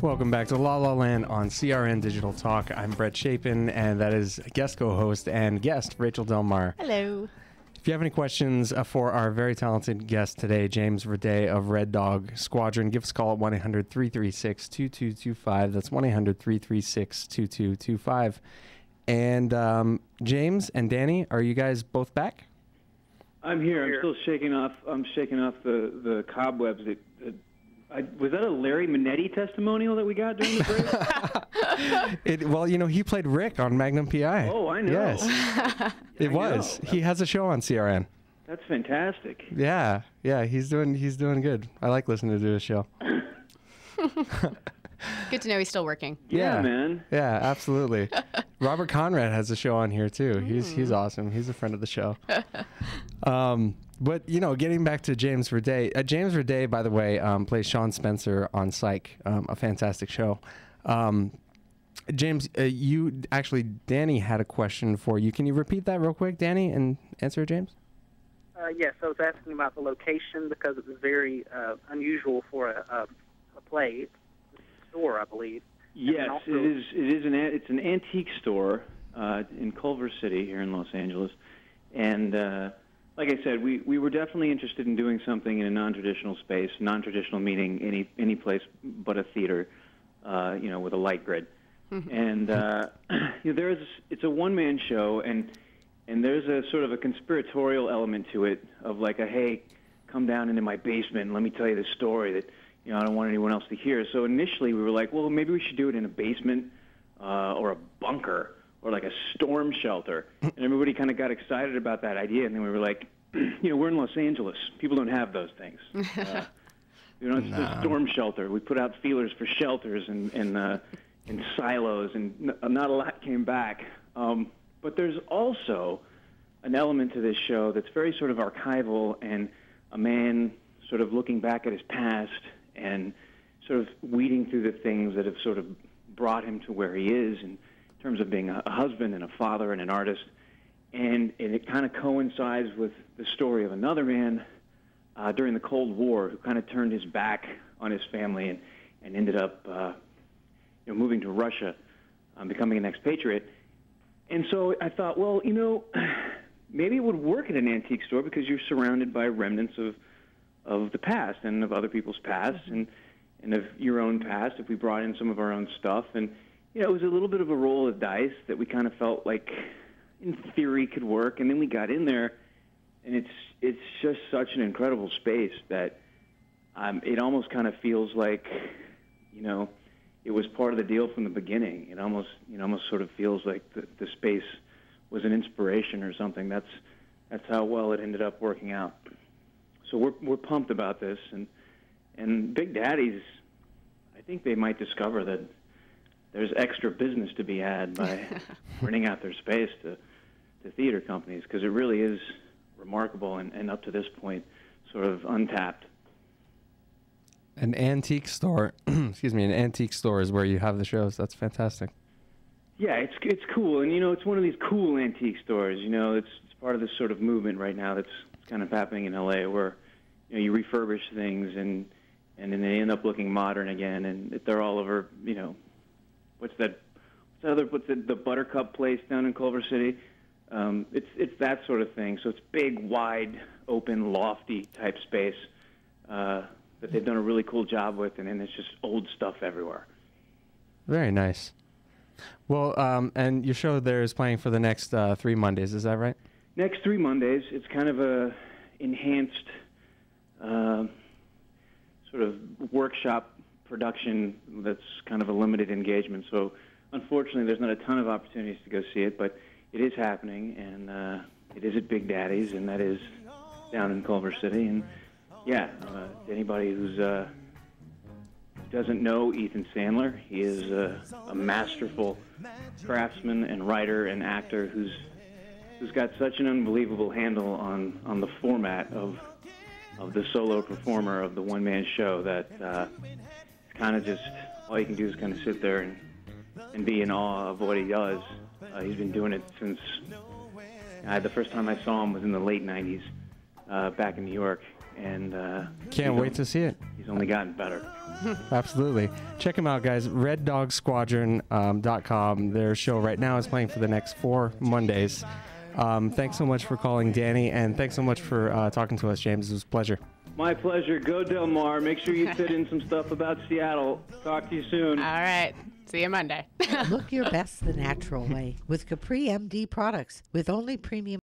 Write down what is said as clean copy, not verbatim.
Welcome back to La La Land on CRN Digital Talk. I'm Brett Chapin, and that is guest co-host and guest Rachel Delmar. Hello. If you have any questions for our very talented guest today, James Verdet of Red Dog Squadron, give us a call at 1-800-336-2225. That's 1-800-336-2225. And James and Danny, are you guys both back? I'm here. I'm still shaking off. I'm shaking off the cobwebs. Was that a Larry Minetti testimonial that we got during the break? Well, you know, he played Rick on Magnum P.I. Oh, I know. Yes, it was. He has a show on CRN. That's fantastic. Yeah, he's doing good. I like listening to his show. Good to know he's still working. Yeah, man. Yeah, absolutely. Robert Conrad has a show on here too. He's awesome. He's a friend of the show. But, you know, getting back to James Verdet. James Verdet, by the way, plays Sean Spencer on Psych, a fantastic show. James, Danny had a question for you. Can you repeat that real quick, Danny, and answer it, James? Yes, I was asking about the location because it was very unusual for a play. It's a store, I believe. Yes, also, it's an antique store in Culver City here in Los Angeles. And like I said, we were definitely interested in doing something in a non-traditional space. Non-traditional meaning any place but a theater, with a light grid. And it's a one-man show, and there's a sort of a conspiratorial element to it of like hey, come down into my basement and let me tell you this story that I don't want anyone else to hear. So initially we were like, well, maybe we should do it in a basement or a bunker or like a storm shelter. And everybody kind of got excited about that idea, and then we were like, we're in Los Angeles. People don't have those things. It's a storm shelter. We put out feelers for shelters and silos, and not a lot came back. But there's also an element to this show that's very sort of archival, and a man sort of looking back at his past and sort of weeding through the things that have sort of brought him to where he is in terms of being a husband and a father and an artist. And it kind of coincides with the story of another man during the Cold War who kind of turned his back on his family and ended up moving to Russia, becoming an expatriate. And so I thought, well, maybe it would work at an antique store because you're surrounded by remnants of the past and of other people's past and of your own past if we brought in some of our own stuff. And, it was a little bit of a roll of dice that we kind of felt like in theory could work. And then we got in there, and it's just such an incredible space that it almost kind of feels like, it was part of the deal from the beginning. It almost sort of feels like the space was an inspiration or something. That's how well it ended up working out. So we're pumped about this, and Big Daddies, I think they might discover that there's extra business to be had by renting out their space to theater companies, because it really is remarkable and up to this point sort of untapped. An antique store, an antique store is where you have the shows. That's fantastic. Yeah, it's cool, and it's one of these cool antique stores. It's part of this sort of movement right now that's kind of happening in LA, where you refurbish things and then they end up looking modern again, and they're all over. What's the Buttercup place down in Culver City? It's that sort of thing. So it's big, wide, open, lofty type space that they've done a really cool job with, and then it's just old stuff everywhere. Very nice. Well, and your show there is playing for the next 3 Mondays, is that right? Next 3 Mondays. It's kind of a enhanced sort of workshop production that's kind of a limited engagement. So unfortunately, there's not a ton of opportunities to go see it, but it is happening, and it is at Big Daddy's, and that is down in Culver City. And anybody who's doesn't know Ethan Sandler, he is a masterful craftsman and writer and actor who's got such an unbelievable handle on the format of the solo performer of the one-man show that it's kind of just all you can do is kind of sit there and be in awe of what he does. He's been doing it since the first time I saw him was in the late 90s back in New York, and Can't wait to see it. he's only gotten better. Absolutely. Check them out, guys. RedDogSquadron.com. Their show right now is playing for the next 4 Mondays. Thanks so much for calling, Danny, and thanks so much for talking to us, James. It was a pleasure. My pleasure. Go Del Mar. Make sure you fit in some stuff about Seattle. Talk to you soon. All right. See you Monday. Look your best the natural way with Capri MD products. With only premium